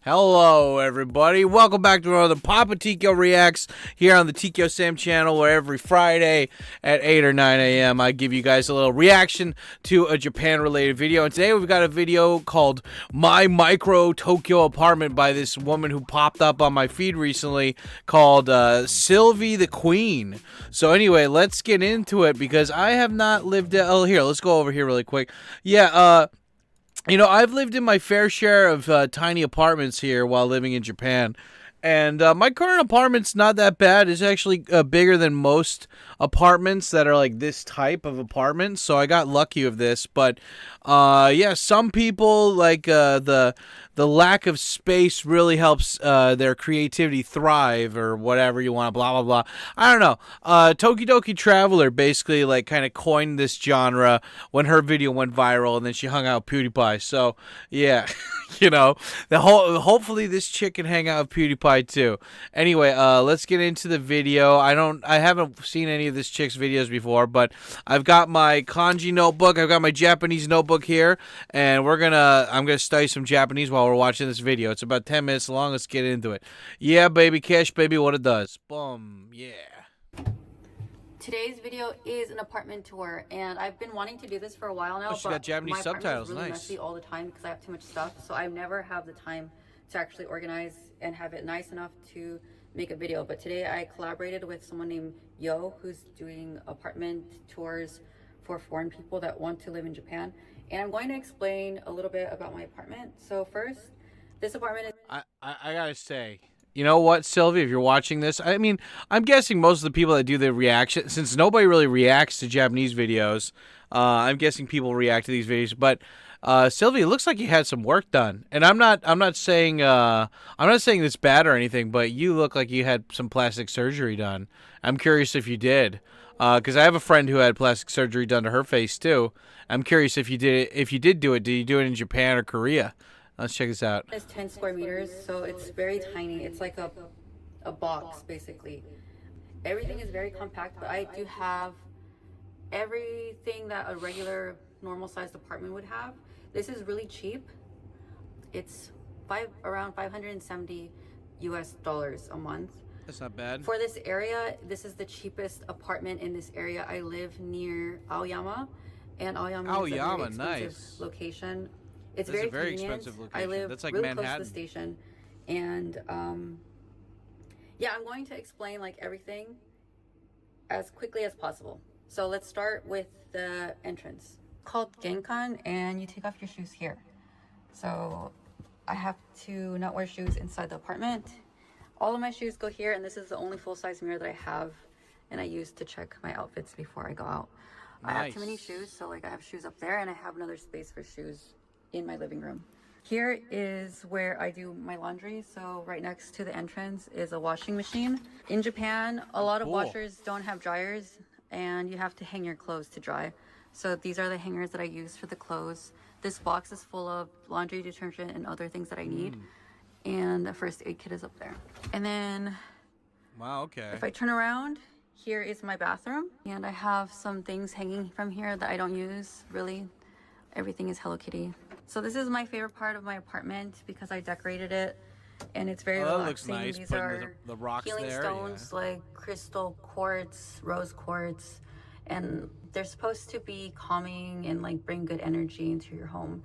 Hello, everybody. Welcome back to another Papa Tikyo Reacts here on the TkyoSam channel, where every Friday at 8 or 9 a.m. I give you guys a little reaction to a Japan-related video. And today we've got a video called My Micro Tokyo Apartment by this woman who popped up on my feed recently called Sylvie the Queen. So anyway, let's get into it because I have not lived... Oh, here, let's go over here really quick. Yeah, you know, I've lived in my fair share of tiny apartments here while living in Japan. And my current apartment's not that bad. It's actually bigger than most apartments that are like this type of apartment. So I got lucky with this. But yeah, some people like the lack of space really helps their creativity thrive or whatever you want. Blah blah blah. I don't know. Tokidoki Traveler basically like kind of coined this genre when her video went viral, and then she hung out with PewDiePie. So yeah, you know, hopefully this chick can hang out with PewDiePie too. Anyway, let's get into the video. I haven't seen any of this chick's videos before, but I've got my kanji notebook. I've got my Japanese notebook here, and I'm gonna study some Japanese while we're watching this video. It's about 10 minutes long. Let's get into it. Yeah, baby, cash, baby, what it does. Boom, yeah. Today's video is an apartment tour, and I've been wanting to do this for a while now. Oh, she got Japanese subtitles. My apartment is really nice. messy all the time because I have too much stuff, so I never have the time to actually organize and have it nice enough to make a video. But today I collaborated with someone named Yo, who's doing apartment tours for foreign people that want to live in Japan. And I'm going to explain a little bit about my apartment. So first, this apartment is... I gotta say, you know what, Sylvie, if you're watching this, I mean, I'm guessing most of the people that do the reaction, since nobody really reacts to Japanese videos, I'm guessing people react to these videos. But Sylvie, it looks like you had some work done, and I'm not saying it's bad or anything, but you look like you had some plastic surgery done. I'm curious if you did, because I have a friend who had plastic surgery done to her face too. I'm curious if you did it. If you did do it, did you do it in Japan or Korea? Let's check this out. It's 10 square meters, so it's very tiny. It's like a box, basically. Everything is very compact, but I do have everything that a regular, normal-sized apartment would have. This is really cheap. It's around $570 US a month. That's not bad. For this area, this is the cheapest apartment in this area. I live near Aoyama, and Aoyama is a very expensive nice location. It's That's very a very convenient. expensive location. I live That's like really Manhattan. close to the station, and yeah, I'm going to explain like everything as quickly as possible. So let's start with the entrance. It's called Genkan, and you take off your shoes here. So I have to not wear shoes inside the apartment. All of my shoes go here, and this is the only full-size mirror that I have, and I use to check my outfits before I go out. Nice. I have too many shoes, so like I have shoes up there, and I have another space for shoes in my living room. Here is where I do my laundry. So right next to the entrance is a washing machine. In Japan, a lot of washers don't have dryers, and you have to hang your clothes to dry. So these are the hangers that I use for the clothes. This box is full of laundry detergent and other things that I need. And the first aid kit is up there. And then, wow, okay. If I turn around, here is my bathroom. And I have some things hanging from here that I don't use, really. Everything is Hello Kitty. So this is my favorite part of my apartment because I decorated it, and it's very relaxing. Looks nice. These are the rocks healing there, stones, like crystal quartz, rose quartz, and they're supposed to be calming and like bring good energy into your home.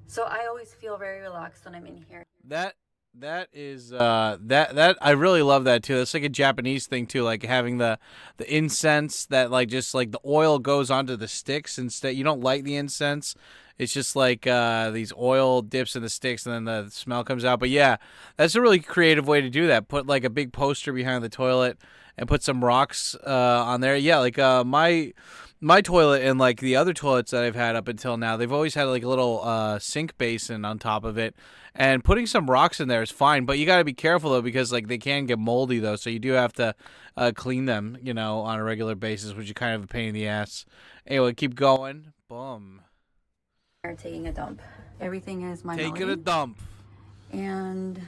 So I always feel very relaxed when I'm in here. That is that I really love that too. That's like a Japanese thing too, like having the incense that like just like the oil goes onto the sticks instead. You don't light the incense. It's just like these oil dips in the sticks and then the smell comes out. But yeah, that's a really creative way to do that. Put like a big poster behind the toilet and put some rocks on there. Yeah, like my toilet and like the other toilets that I've had up until now, they've always had like a little sink basin on top of it. And putting some rocks in there is fine, but you got to be careful though because like they can get moldy though, so you do have to clean them, you know, on a regular basis, which is kind of a pain in the ass. Anyway, keep going. Boom. Taking a dump. Everything is my Taking melody. a dump. And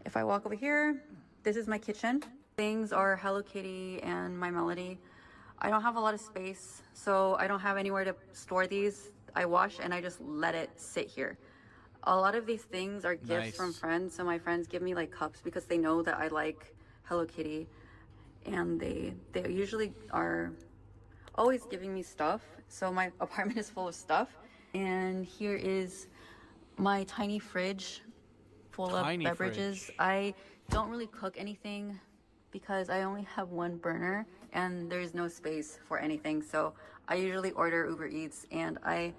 if I walk over here, this is my kitchen. Things are Hello Kitty and my melody. I don't have a lot of space, so I don't have anywhere to store these. I wash and I just let it sit here. A lot of these things are gifts from Nice. friends. So my friends give me like cups because they know that I like Hello Kitty, and they usually are always giving me stuff. So my apartment is full of stuff. And here is my tiny fridge full of Tiny beverages. fridge. I don't really cook anything because I only have one burner and there's no space for anything. So I usually order Uber Eats, and I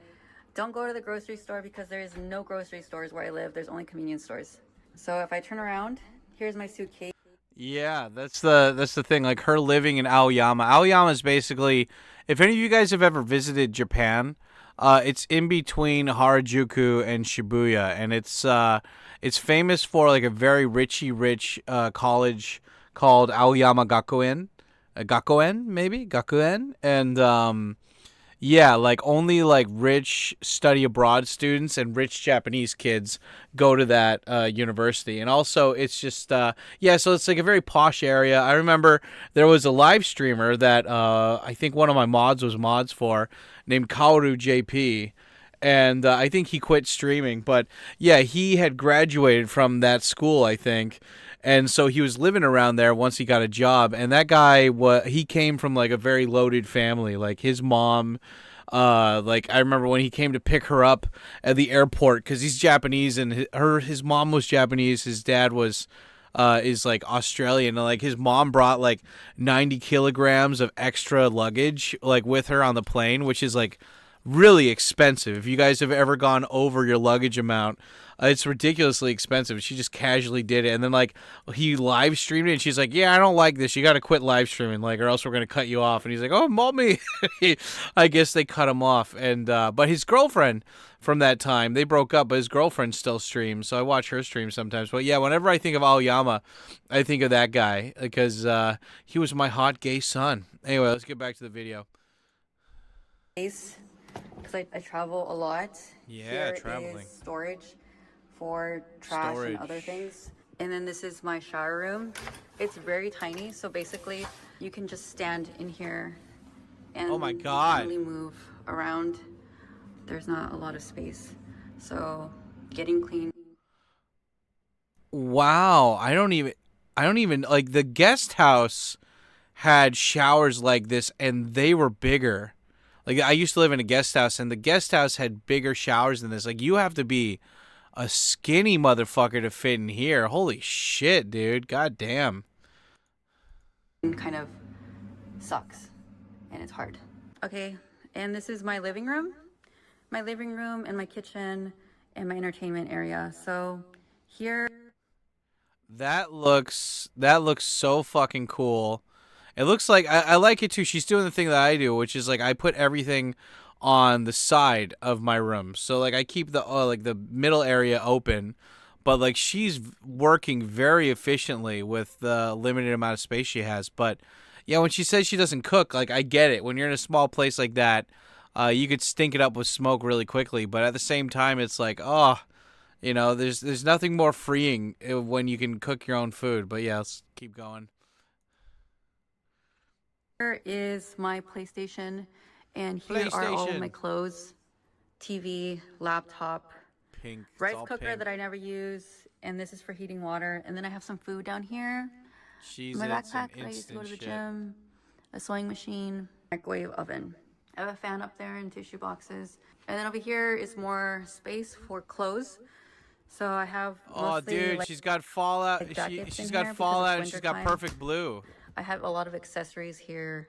don't go to the grocery store because there is no grocery stores where I live. There's only convenience stores. So if I turn around, here's my suitcase. Yeah, that's the thing. Like her living in Aoyama. Aoyama is basically, if any of you guys have ever visited Japan, it's in between Harajuku and Shibuya, and it's famous for like a very rich college called Aoyama Gakuen, Gakuen maybe Gakuen, and yeah, like only like rich study abroad students and rich Japanese kids go to that university. And also it's just yeah, so it's like a very posh area. I remember there was a live streamer that I think one of my mods was mods for, named Kaoru JP. And I think he quit streaming, but yeah, he had graduated from that school, I think, and so he was living around there once he got a job. And that guy, he came from like a very loaded family. Like his mom, like I remember when he came to pick her up at the airport, because he's Japanese and his mom was Japanese, his dad was is like Australian. And like his mom brought like 90 kilograms of extra luggage like with her on the plane, which is like really expensive. If you guys have ever gone over your luggage amount, it's ridiculously expensive. She just casually did it, and then like he live streamed it, and she's like, "Yeah, I don't like this. You got to quit live streaming, like, or else we're gonna cut you off." And he's like, "Oh, mommy." I guess they cut him off, and but his girlfriend from that time, they broke up, but his girlfriend still streams, so I watch her stream sometimes. But yeah, whenever I think of Aoyama, I think of that guy because he was my hot gay son. Anyway, let's get back to the video. Because I travel a lot. Yeah, Here traveling. is storage for trash and other things. And then this is my shower room. It's very tiny, so basically you can just stand in here and Oh my God. really move around. There's not a lot of space. So getting clean. Wow, I don't even like the guest house had showers like this and they were bigger. Like I used to live in a guest house and the guest house had bigger showers than this. Like you have to be a skinny motherfucker to fit in here. Holy shit, dude. God damn. Kind of sucks and it's hard. Okay, and this is my living room. My living room and my kitchen and my entertainment area. So here That looks so fucking cool. It looks like I like it too. She's doing the thing that I do, which is like I put everything on the side of my room. So like I keep the like the middle area open, but like she's working very efficiently with the limited amount of space she has. But yeah, when she says she doesn't cook, like I get it. When you're in a small place like that, you could stink it up with smoke really quickly. But at the same time, it's like, oh, you know, there's nothing more freeing when you can cook your own food. But yeah, let's keep going. is my PlayStation, and here are all of my clothes, TV, laptop, Pink. It's rice all cooker pink. that I never use, and this is for heating water. And then I have some food down here, She's my it's an backpack that I used to go to the instant shit. gym, a sewing machine, microwave oven. I have a fan up there and tissue boxes. And then over here is more space for clothes. So I have Oh, mostly dude, like she's got Fallout. jackets She's in got here because Fallout, it's and she's got wintertime. Perfect Blue. I have a lot of accessories here.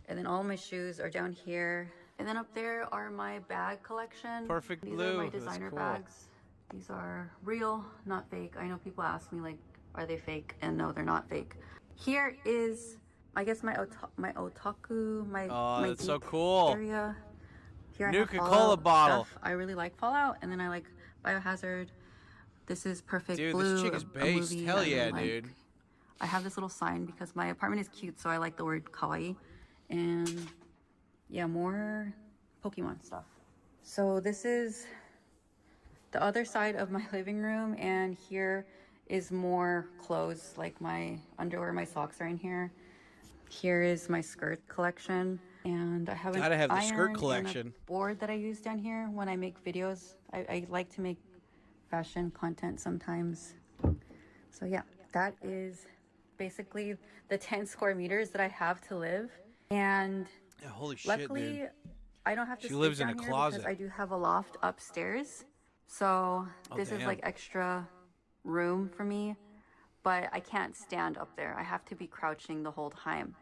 And then all my shoes are down here. And then up there are my bag collection. Perfect These Blue. are my That's designer cool. bags. These are real, not fake. I know people ask me like, are they fake? And no, they're not fake. Here is, I guess my otaku, my That's so geek cool. area. Here I have Nuka-Cola Fallout bottle. stuff. I really like Fallout, and then I like Biohazard. This is Perfect Dude, Blue. this chick is a based. movie Hell that I really yeah, like. dude. I have this little sign because my apartment is cute, so I like the word kawaii. And yeah, more Pokemon stuff. So this is the other side of my living room, and here is more clothes, like my underwear, my socks are in here. Here is my skirt collection, and I have an Gotta have the iron skirt and collection. a board that I use down here when I make videos. I like to make fashion content sometimes. So yeah, that is basically the 10 square meters that I have to live. And Yeah, holy shit, luckily, dude. I don't have to She sleep lives in down a here because closet. I do have a loft upstairs. So Oh, this is damn. like extra room for me, but I can't stand up there. I have to be crouching the whole time.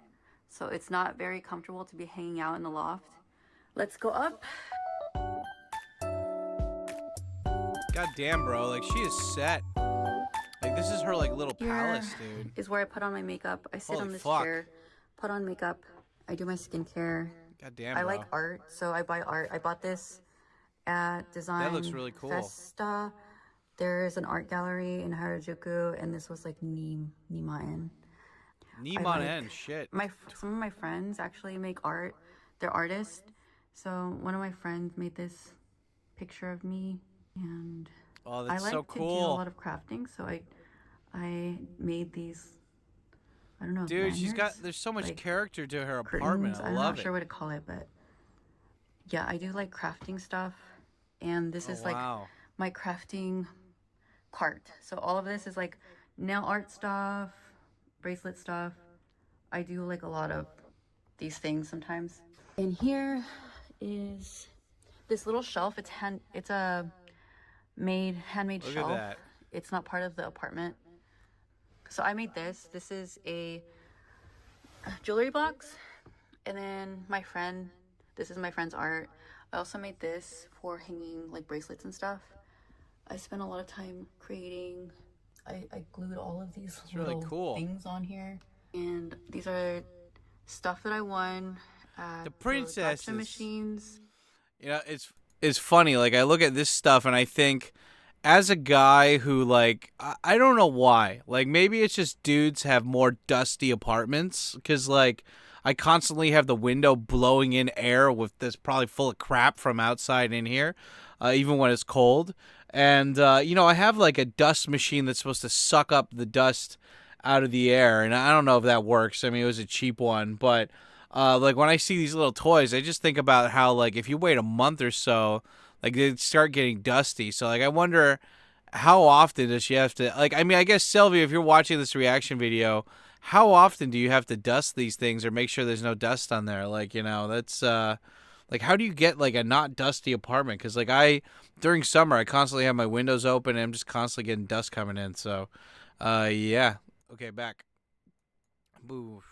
So it's not very comfortable to be hanging out in the loft. Let's go up. God damn, bro. Like, she is set. Like, this is her, like, little Here palace, dude. is where I put on my makeup. I sit Holy on this fuck. chair, put on makeup. I do my skincare. God damn, I bro. like art, so I buy art. I bought this at Design That looks really cool. Festa. There's an art gallery in Harajuku, and this was like Nimaen. Niman N, shit. Some of my friends actually make art. They're artists. So one of my friends made this picture of me, and Oh, I that's like so to do a cool. lot of crafting. So I made these. I don't know. Dude, lanyards, there's so much like character to her curtains. apartment. I I'm love not it. sure what to call it, but yeah, I do like crafting stuff, and this is like Wow. my crafting cart. So all of this is like nail art stuff, bracelet stuff. I do like a lot of these things sometimes. And here is this little shelf. It's a handmade Look shelf. at that. It's not part of the apartment. So I made this. This is a jewelry box. And then this is my friend's art. I also made this for hanging like bracelets and stuff. I spent a lot of time creating. I glued all of these really little cool. things on here. And these are stuff that I won at The princesses. gotcha machines. You know, it's funny. Like, I look at this stuff and I think, as a guy who, like, I don't know why. Like, maybe it's just dudes have more dusty apartments. Because, like, I constantly have the window blowing in air with this probably full of crap from outside in here, even when it's cold. And, you know, I have, like, a dust machine that's supposed to suck up the dust out of the air. And I don't know if that works. I mean, it was a cheap one. But, like, when I see these little toys, I just think about how, like, if you wait a month or so, like, they start getting dusty. So, like, I wonder how often does she have to, like, I mean, I guess, Sylvie, if you're watching this reaction video, how often do you have to dust these things or make sure there's no dust on there? Like, you know, that's, like, how do you get, like, a not dusty apartment? Because, like, during summer, I constantly have my windows open and I'm just constantly getting dust coming in. So, yeah. Okay, back. Boo.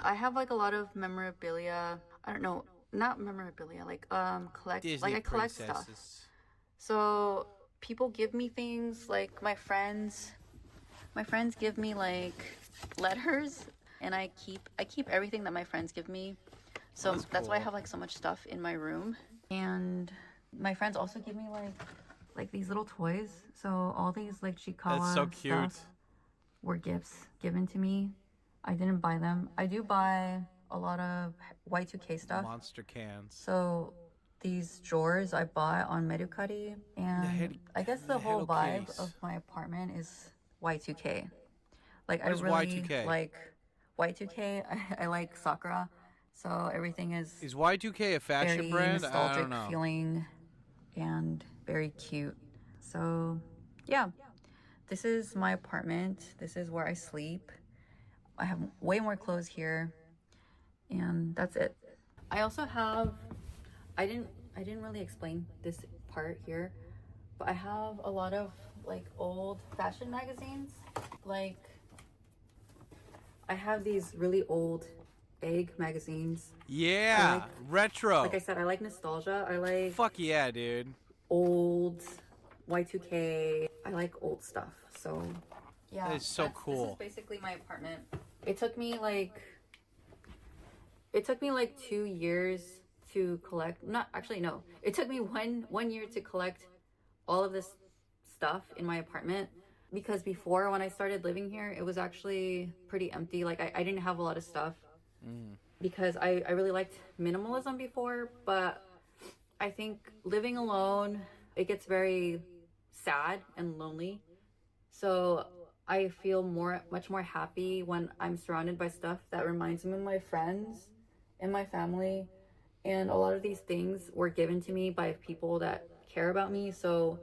I have like a lot of memorabilia. I don't know, not memorabilia, like Disney I collect stuff. princesses. So people give me things, like my friends give me like letters, and I keep everything that my friends give me. So that's why I cool. have like so much stuff in my room. And my friends also give me like these little toys. So all these like Chikawa That's so cute. stuff were gifts given to me. I didn't buy them. I do buy a lot of Y2K stuff. Monster cans. So these drawers I bought on Mercari, and I guess the whole Hello vibe Kitties. of my apartment is Y2K. Like, What I is really Y2K? like Y2K. I like Sakura, so everything is Is Y2K a fashion very brand? I nostalgic don't know. feeling and very cute. So yeah, this is my apartment. This is where I sleep. I have way more clothes here, and that's it. I also have, I didn't really explain this part here, but I have a lot of like old fashion magazines. Like, I have these really old egg magazines. Yeah, retro. Like I said, I like nostalgia. I like Fuck yeah, dude. old Y2K. I like old stuff. So yeah, That is so cool. This is basically my apartment. It took me like 2 years to collect. Not actually, no. It took me one year to collect all of this stuff in my apartment, because before, when I started living here, it was actually pretty empty. Like, I didn't have a lot of stuff because I really liked minimalism before, but I think living alone, it gets very sad and lonely. So I feel much more happy when I'm surrounded by stuff that reminds me of my friends and my family. And a lot of these things were given to me by people that care about me. So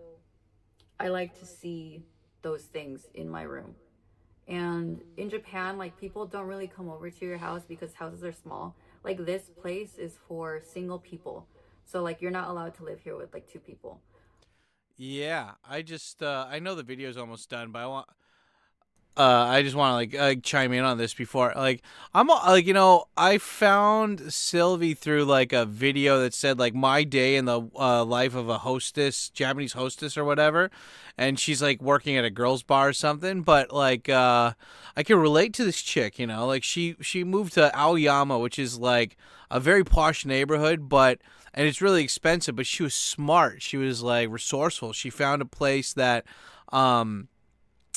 I like to see those things in my room. And in Japan, like people don't really come over to your house because houses are small. Like this place is for single people. So like you're not allowed to live here with like two people. Yeah, I just I know the video's almost done, but I just want to like chime in on this before like I found Sylvie through like a video that said like my day in the life of a hostess, Japanese hostess or whatever, and she's like working at a girls bar or something. But like I can relate to this chick, like she moved to Aoyama, which is like a very posh neighborhood, but and it's really expensive. But she was smart. She was like resourceful. She found a place that um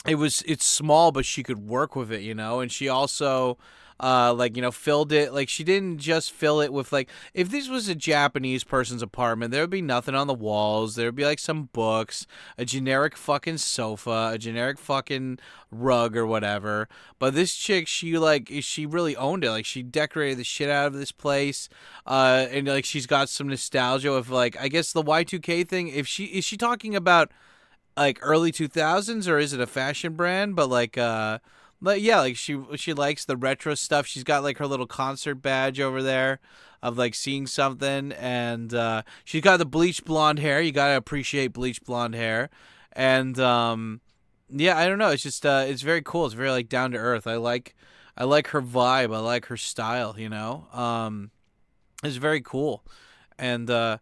it's small but she could work with it, and she also like filled it. Like she didn't just fill it with like, if this was a Japanese person's apartment, there would be nothing on the walls. There would be like some books, a generic fucking sofa, a generic fucking rug or whatever. But this chick, she really owned it. Like she decorated the shit out of this place, and like she's got some nostalgia of like, I guess the Y2K thing. If she is she talking about like early 2000s, or is it a fashion brand? But yeah, like she likes the retro stuff. She's got like her little concert badge over there of like seeing something, and she's got the bleached blonde hair. You got to appreciate bleached blonde hair. And yeah, I don't know, it's just it's very cool. It's very like down to earth. I like her vibe. I like her style, it's very cool. And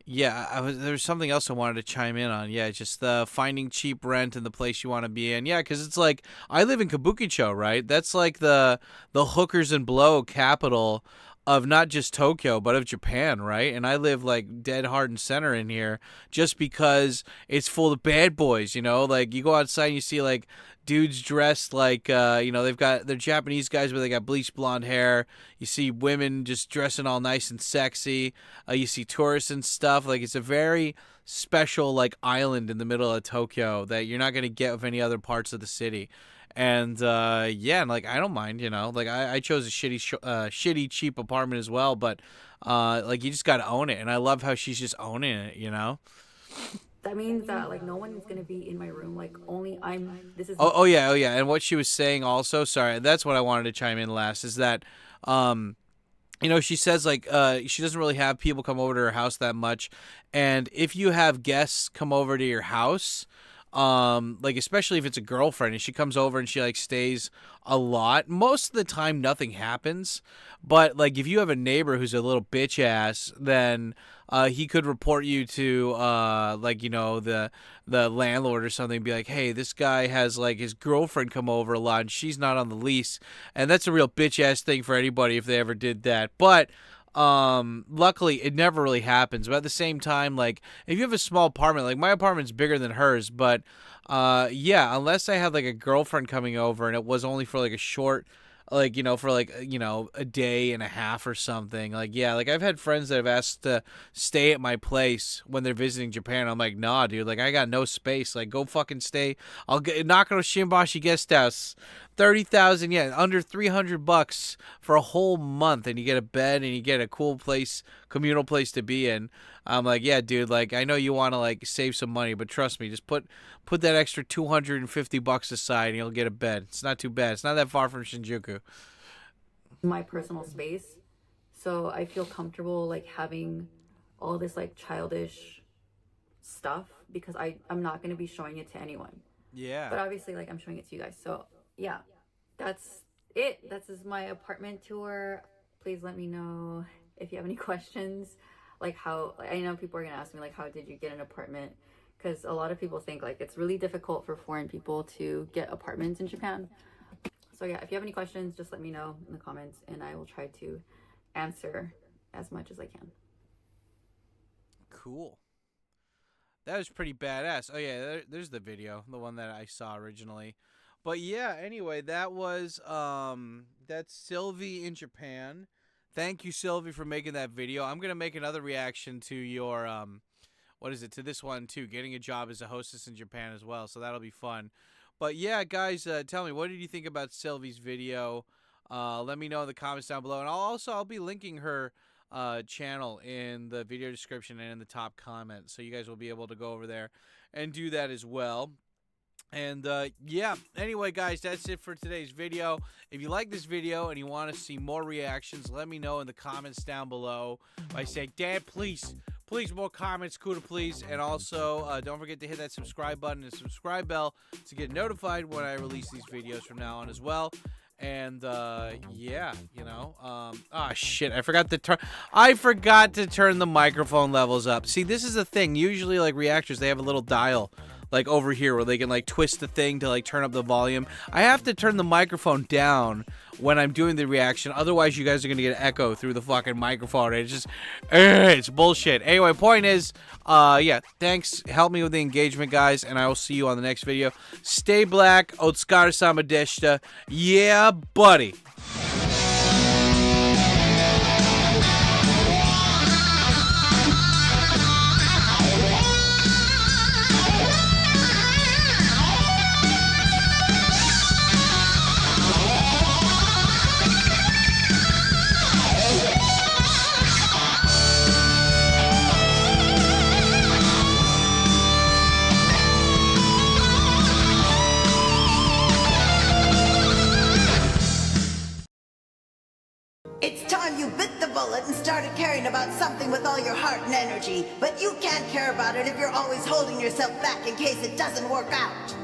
yeah, there's something else I wanted to chime in on. Yeah, just the finding cheap rent in the place you want to be in. Yeah, because it's like I live in Kabukicho, right? That's like the hookers and blow capital of not just Tokyo but of Japan, right? And I live like dead heart and center in here just because it's full of bad boys. Like you go outside and you see like dudes dressed like they're Japanese guys but they got bleached blonde hair. You see women just dressing all nice and sexy. You see tourists and stuff. Like it's a very special like island in the middle of Tokyo that you're not gonna get with any other parts of the city. And yeah, and like I don't mind, like I chose a shitty cheap apartment as well, but like you just gotta own it, and I love how she's just owning it. That means that like no one is gonna be in my room. Like only I'm. This is. Oh yeah, oh yeah. And what she was saying also, sorry, that's what I wanted to chime in last, is that um she says like she doesn't really have people come over to her house that much, and if you have guests come over to your house, like especially if it's a girlfriend and she comes over and she like stays a lot, most of the time nothing happens. But like if you have a neighbor who's a little bitch ass, then he could report you to like the landlord or something, be like, hey, this guy has like his girlfriend come over a lot and she's not on the lease. And that's a real bitch ass thing for anybody if they ever did that. But luckily it never really happens. But at the same time, like if you have a small apartment, like my apartment's bigger than hers, but yeah, unless I had like a girlfriend coming over and it was only for like a short, like for like a day and a half or something, like yeah, like I've had friends that have asked to stay at my place when they're visiting Japan. I'm like, nah dude, like I got no space, like go fucking stay. I'll get Nakano Shimbashi guest house, 30,000 yen, under $300 for a whole month, and you get a bed and you get a cool place, communal place to be in. I'm like, yeah dude, like I know you want to like save some money, but trust me, just put that extra $250 aside and you'll get a bed. It's not too bad. It's not that far from Shinjuku. My personal space. So I feel comfortable like having all this like childish stuff because I'm not going to be showing it to anyone. Yeah. But obviously like I'm showing it to you guys. So yeah, that's it. This is my apartment tour. Please let me know if you have any questions. Like how, I know people are going to ask me like, how did you get an apartment? Because a lot of people think like it's really difficult for foreign people to get apartments in Japan. So yeah, if you have any questions, just let me know in the comments and I will try to answer as much as I can. Cool. That was pretty badass. Oh yeah, there's the video, the one that I saw originally. But yeah, anyway, that's Sylvie in Japan. Thank you, Sylvie, for making that video. I'm gonna make another reaction to your what is it, to this one too, getting a job as a hostess in Japan as well, so that'll be fun. But yeah, guys, tell me, what did you think about Sylvie's video? Let me know in the comments down below, and I'll be linking her channel in the video description and in the top comment, so you guys will be able to go over there and do that as well. And yeah, anyway guys, that's it for today's video. If you like this video and you want to see more reactions, let me know in the comments down below by saying, Dad, please more comments, Kuda, please. And also don't forget to hit that subscribe button and subscribe bell to get notified when I release these videos from now on as well. And yeah, you know, oh shit, I forgot to turn the microphone levels up. See, this is the thing. Usually, like, reactors, they have a little dial like over here where they can like twist the thing to like turn up the volume. I have to turn the microphone down when I'm doing the reaction, otherwise you guys are gonna get an echo through the fucking microphone. It's just it's bullshit. Anyway, point is, yeah, thanks, help me with the engagement, guys, and I will see you on the next video. Stay black, Otskar Samadeshta. Yeah, buddy. It's time you bit the bullet and started caring about something with all your heart and energy. But you can't care about it if you're always holding yourself back in case it doesn't work out.